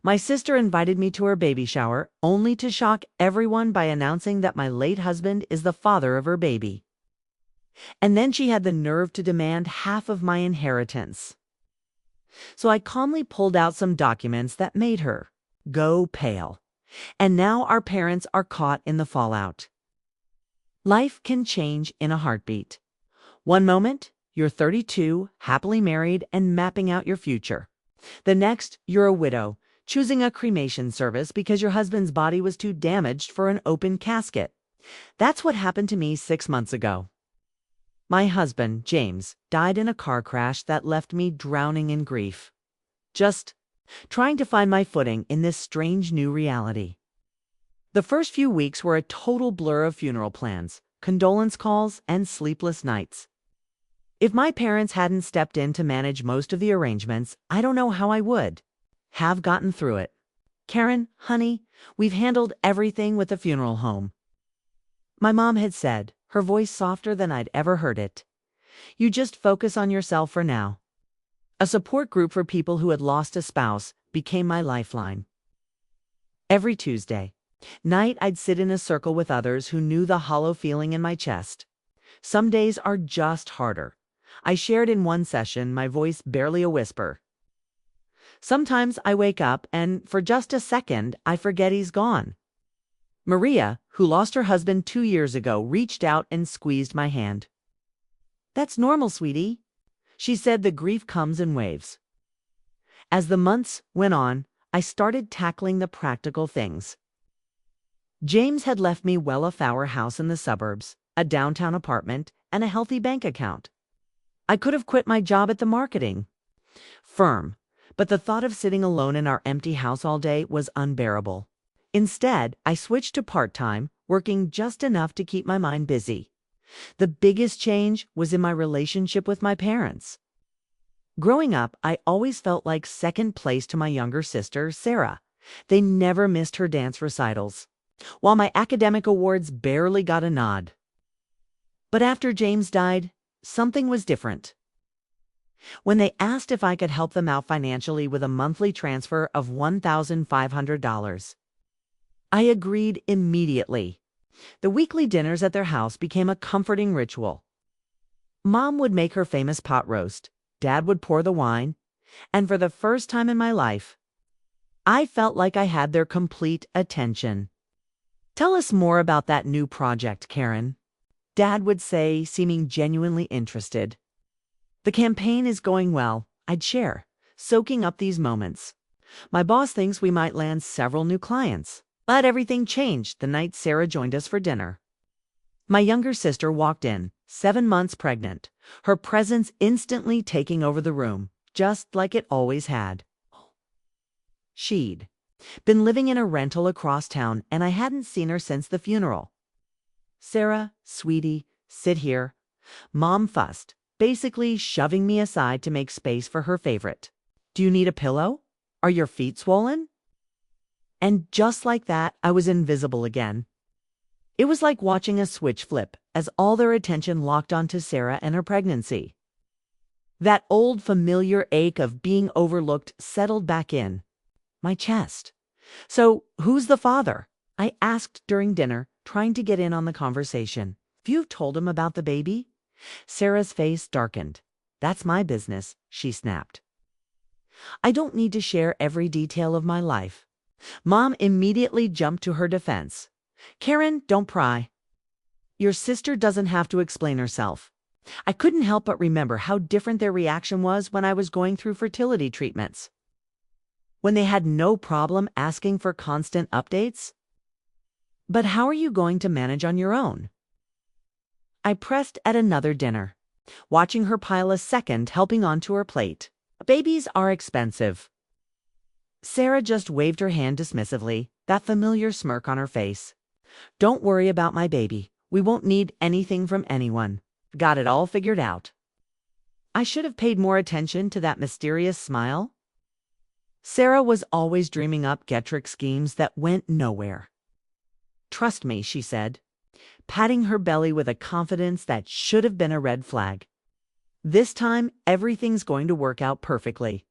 My sister invited me to her baby shower, only to shock everyone by announcing that my late husband is the father of her baby. And then she had the nerve to demand half of my inheritance. So I calmly pulled out some documents that made her go pale. And now our parents are caught in the fallout. Life can change in a heartbeat. One moment, you're 32, happily married, and mapping out your future. The next, you're a widow, choosing a cremation service because your husband's body was too damaged for an open casket. That's what happened to me 6 months ago. My husband, James, died in a car crash that left me drowning in grief. Just trying to find my footing in this strange new reality. The first few weeks were a total blur of funeral plans, condolence calls, and sleepless nights. If my parents hadn't stepped in to manage most of the arrangements, I don't know how I would have gotten through it. Karen, honey, we've handled everything with the funeral home. My mom had said, her voice softer than I'd ever heard it. You just focus on yourself for now. A support group for people who had lost a spouse became my lifeline. Every Tuesday night, I'd sit in a circle with others who knew the hollow feeling in my chest. Some days are just harder. I shared in one session, my voice barely a whisper. Sometimes I wake up and, for just a second, I forget he's gone. Maria, who lost her husband 2 years ago, reached out and squeezed my hand. That's normal, sweetie. She said the grief comes in waves. As the months went on, I started tackling the practical things. James had left me well-off our house in the suburbs, a downtown apartment, and a healthy bank account. I could have quit my job at the marketing firm, but the thought of sitting alone in our empty house all day was unbearable. Instead, I switched to part-time, working just enough to keep my mind busy. The biggest change was in my relationship with my parents. Growing up, I always felt like second place to my younger sister, Sarah. They never missed her dance recitals, while my academic awards barely got a nod. But after James died, something was different. When they asked if I could help them out financially with a monthly transfer of $1,500, I agreed immediately. The weekly dinners at their house became a comforting ritual. Mom would make her famous pot roast, Dad would pour the wine, and for the first time in my life, I felt like I had their complete attention. Tell us more about that new project, Karen, Dad would say, seeming genuinely interested. The campaign is going well, I'd share, soaking up these moments. My boss thinks we might land several new clients. But everything changed the night Sarah joined us for dinner. My younger sister walked in, 7 months pregnant, her presence instantly taking over the room, just like it always had. She'd been living in a rental across town, and I hadn't seen her since the funeral. Sarah, sweetie, sit here. Mom fussed, basically shoving me aside to make space for her favorite. Do you need a pillow? Are your feet swollen? And just like that, I was invisible again. It was like watching a switch flip as all their attention locked onto Sarah and her pregnancy. That old familiar ache of being overlooked settled back in my chest. So, who's the father? I asked during dinner, trying to get in on the conversation. Have you told him about the baby? Sarah's face darkened. That's my business, she snapped. I don't need to share every detail of my life. Mom immediately jumped to her defense. Karen, don't pry. Your sister doesn't have to explain herself. I couldn't help but remember how different their reaction was when I was going through fertility treatments. When they had no problem asking for constant updates. But how are you going to manage on your own? I pressed at another dinner, watching her pile a second helping onto her plate. Babies are expensive. Sarah just waved her hand dismissively, that familiar smirk on her face. Don't worry about my baby. We won't need anything from anyone. Got it all figured out. I should have paid more attention to that mysterious smile. Sarah was always dreaming up get-rich schemes that went nowhere. Trust me, she said, patting her belly with a confidence that should have been a red flag. This time, everything's going to work out perfectly.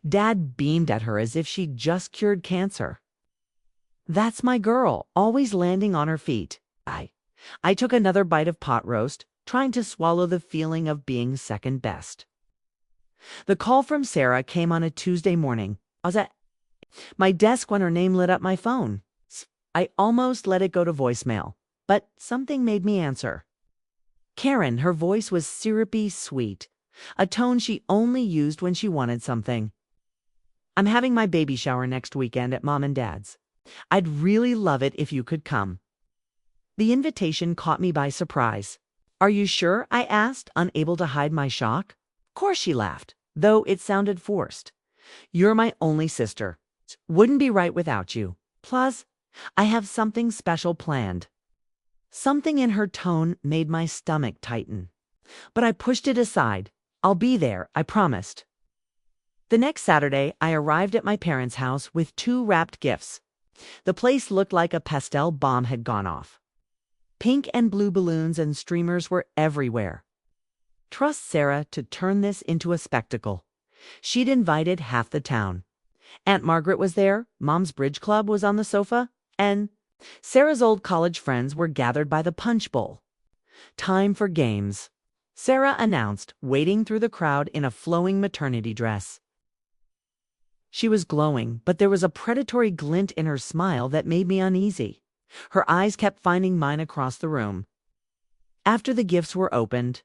Dad beamed at her as if she'd just cured cancer. "That's my girl, always landing on her feet." I took another bite of pot roast, trying to swallow the feeling of being second best. The call from Sarah came on a Tuesday morning. I was at my desk when her name lit up my phone. I almost let it go to voicemail, but something made me answer. Karen, her voice was syrupy sweet, a tone she only used when she wanted something. "I'm having my baby shower next weekend at Mom and Dad's. I'd really love it if you could come." The invitation caught me by surprise. "Are you sure?" I asked, unable to hide my shock. "Of course," she laughed, though it sounded forced. "You're my only sister. Wouldn't be right without you. Plus, I have something special planned." Something in her tone made my stomach tighten, but I pushed it aside. "I'll be there, I promised." The next Saturday, I arrived at my parents' house with 2 wrapped gifts. The place looked like a pastel bomb had gone off. Pink and blue balloons and streamers were everywhere. Trust Sarah to turn this into a spectacle. She'd invited half the town. Aunt Margaret was there, Mom's bridge club was on the sofa, and Sarah's old college friends were gathered by the punch bowl. "Time for games," Sarah announced, wading through the crowd in a flowing maternity dress. She was glowing, but there was a predatory glint in her smile that made me uneasy. Her eyes kept finding mine across the room. After the gifts were opened,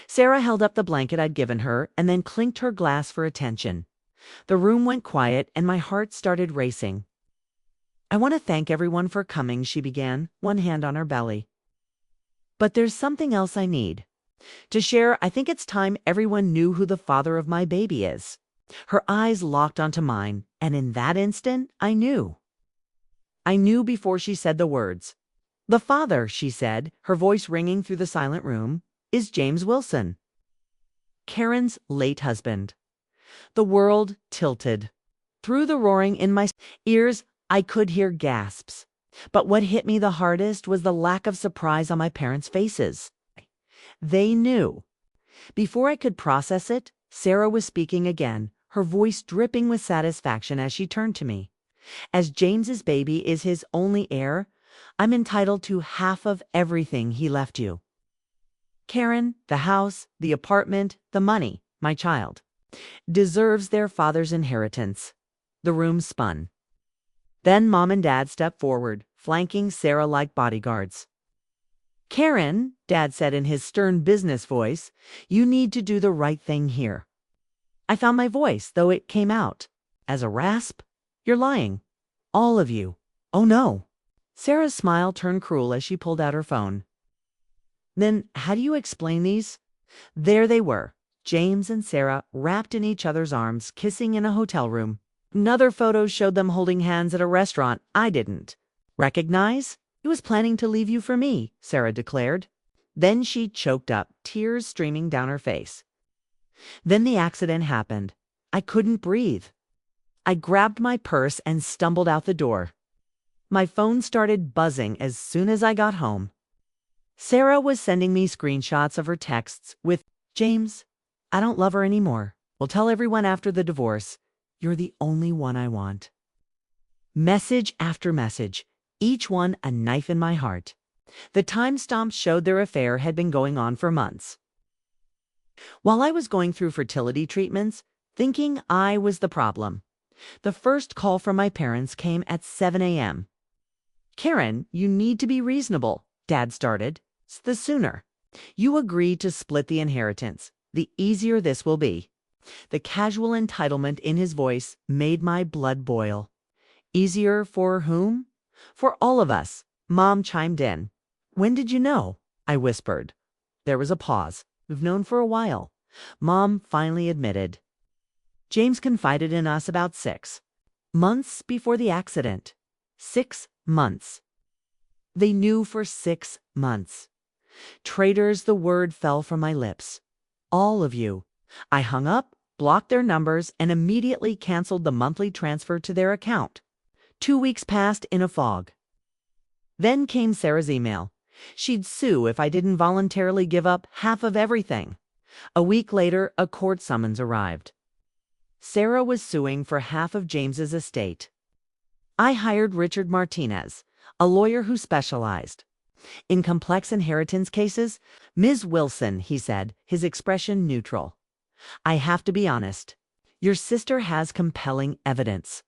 Sarah held up the blanket I'd given her and then clinked her glass for attention. The room went quiet and my heart started racing. "I want to thank everyone for coming," she began, one hand on her belly. "But there's something else I need to share. I think it's time everyone knew who the father of my baby is." Her eyes locked onto mine, and in that instant, I knew. I knew before she said the words. "The father," she said, her voice ringing through the silent room, "is James Wilson, Karen's late husband." The world tilted. Through the roaring in my ears, I could hear gasps. But what hit me the hardest was the lack of surprise on my parents' faces. They knew. Before I could process it, Sarah was speaking again, her voice dripping with satisfaction as she turned to me. "As James's baby is his only heir, I'm entitled to half of everything he left you. Karen, the house, the apartment, the money, my child, deserves their father's inheritance." The room spun. Then Mom and Dad stepped forward, flanking Sarah like bodyguards. "Karen," Dad said in his stern business voice, "you need to do the right thing here." I found my voice, though it came out as a rasp. "You're lying. All of you." "Oh no." Sarah's smile turned cruel as she pulled out her phone. "Then how do you explain these?" There they were, James and Sarah wrapped in each other's arms, kissing in a hotel room. Another photo showed them holding hands at a restaurant I didn't recognize. "He was planning to leave you for me," Sarah declared. Then she choked up, tears streaming down her face. Then the accident happened. I couldn't breathe. I grabbed my purse and stumbled out the door. My phone started buzzing as soon as I got home. Sarah was sending me screenshots of her texts with, "James, I don't love her anymore. We'll tell everyone after the divorce. You're the only one I want." Message after message, each one a knife in my heart. The timestamps showed their affair had been going on for months. While I was going through fertility treatments, thinking I was the problem, the first call from my parents came at 7 a.m. "Karen, you need to be reasonable," Dad started. "The sooner you agree to split the inheritance, the easier this will be." The casual entitlement in his voice made my blood boil. "Easier for whom?" "For all of us," Mom chimed in. "When did you know?" I whispered. There was a pause. "We've known for a while," Mom finally admitted. "James confided in us about 6 months before the accident." 6 months. They knew for 6 months. Traitors, the word fell from my lips. "All of you." I hung up, blocked their numbers, and immediately canceled the monthly transfer to their account. 2 weeks passed in a fog. Then came Sarah's email. She'd sue if I didn't voluntarily give up half of everything. A week later, a court summons arrived. Sarah was suing for half of James's estate. I hired Richard Martinez, a lawyer who specialized in complex inheritance cases. Ms. Wilson, he said, his expression neutral. I have to be honest. Your sister has compelling evidence.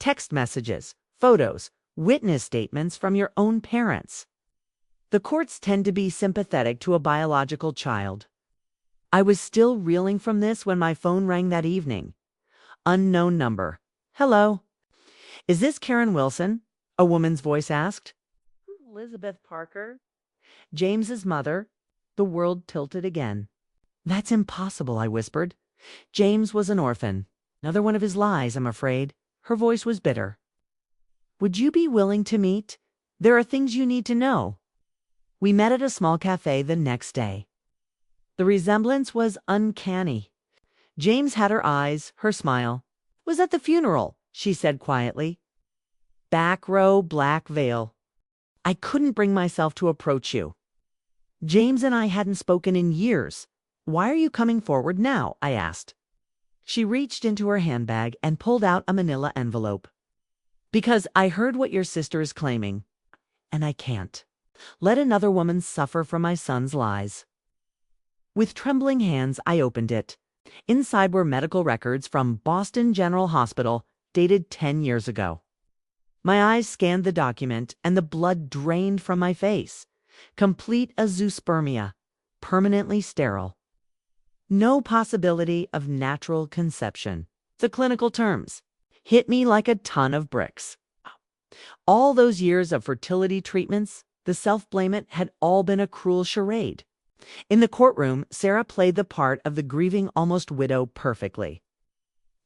Text messages, photos, witness statements from your own parents. The courts tend to be sympathetic to a biological child. I was still reeling from this when my phone rang that evening. Unknown number. Hello. Is this Karen Wilson? A woman's voice asked. Elizabeth Parker. James's mother. The world tilted again. That's impossible, I whispered. James was an orphan. Another one of his lies, I'm afraid. Her voice was bitter. Would you be willing to meet? There are things you need to know. We met at a small cafe the next day. The resemblance was uncanny. James had her eyes, her smile. Was at the funeral, she said quietly. Back row, black veil. I couldn't bring myself to approach you. James and I hadn't spoken in years. Why are you coming forward now? I asked. She reached into her handbag and pulled out a manila envelope. Because I heard what your sister is claiming, and I can't let another woman suffer from my son's lies. With trembling hands, I opened it. Inside were medical records from Boston General Hospital, dated 10 years ago. My eyes scanned the document, and the blood drained from my face. Complete azoospermia, permanently sterile. No possibility of natural conception. The clinical terms hit me like a ton of bricks. All those years of fertility treatments, the self-blame it had all been a cruel charade. In the courtroom, Sarah played the part of the grieving almost widow perfectly.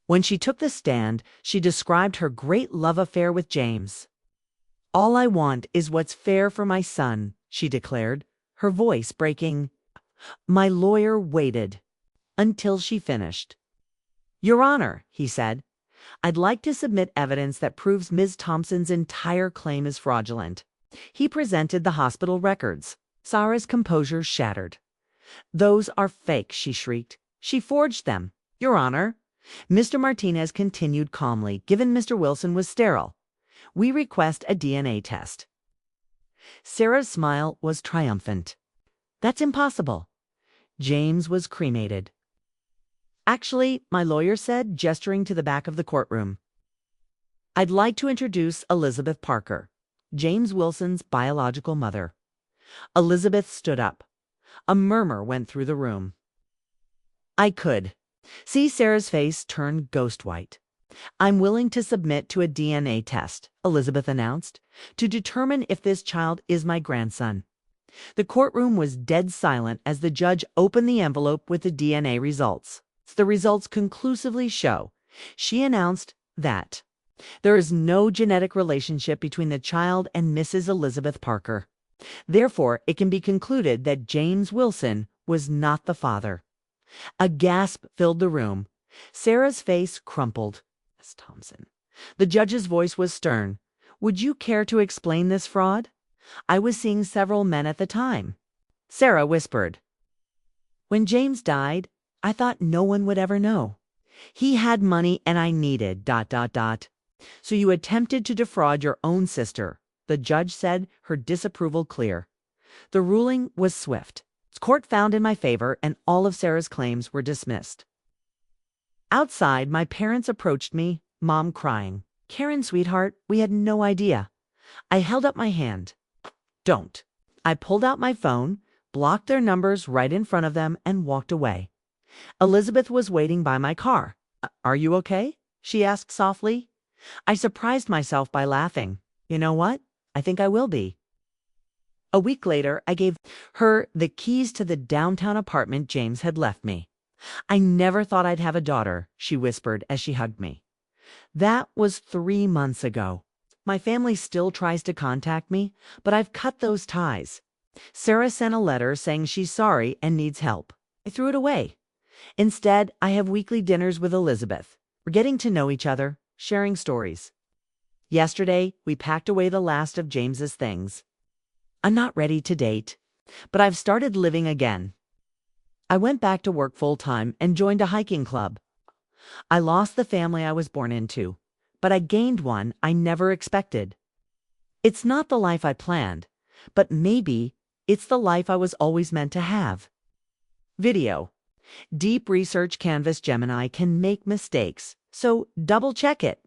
When she took the stand, she described her great love affair with James. All I want is what's fair for my son, she declared, her voice breaking. My lawyer waited until she finished. Your Honor, he said, I'd like to submit evidence that proves Ms. Thompson's entire claim is fraudulent. He presented the hospital records. Sarah's composure shattered. Those are fake, she shrieked. She forged them. Your Honor. Mr. Martinez continued calmly, given Mr. Wilson was sterile. We request a DNA test. Sarah's smile was triumphant. That's impossible. James was cremated. Actually, my lawyer said, gesturing to the back of the courtroom. I'd like to introduce Elizabeth Parker, James Wilson's biological mother. Elizabeth stood up. A murmur went through the room. I could see Sarah's face turn ghost white. I'm willing to submit to a DNA test, Elizabeth announced, to determine if this child is my grandson. The courtroom was dead silent as the judge opened the envelope with the DNA results. The results conclusively show, she announced, that there is no genetic relationship between the child and Mrs. Elizabeth Parker. Therefore, it can be concluded that James Wilson was not the father. A gasp filled the room. Sarah's face crumpled. Miss Thompson. The judge's voice was stern. Would you care to explain this fraud? I was seeing several men at the time. Sarah whispered. When James died, I thought no one would ever know. He had money and I needed ... So you attempted to defraud your own sister, the judge said, her disapproval clear. The ruling was swift. Court found in my favor and all of Sarah's claims were dismissed. Outside, my parents approached me, Mom crying. Karen, sweetheart, we had no idea. I held up my hand. Don't. I pulled out my phone, blocked their numbers right in front of them, and walked away. Elizabeth was waiting by my car. Are you okay? She asked softly. I surprised myself by laughing. You know what? I think I will be. A week later, I gave her the keys to the downtown apartment James had left me. I never thought I'd have a daughter, she whispered as she hugged me. That was 3 months ago. My family still tries to contact me, but I've cut those ties. Sarah sent a letter saying she's sorry and needs help. I threw it away. Instead, I have weekly dinners with Elizabeth. We're getting to know each other, sharing stories. Yesterday, we packed away the last of James's things. I'm not ready to date, but I've started living again. I went back to work full-time and joined a hiking club. I lost the family I was born into, but I gained one I never expected. It's not the life I planned, but maybe it's the life I was always meant to have. Video. Deep Research Canvas Gemini can make mistakes, so double check it.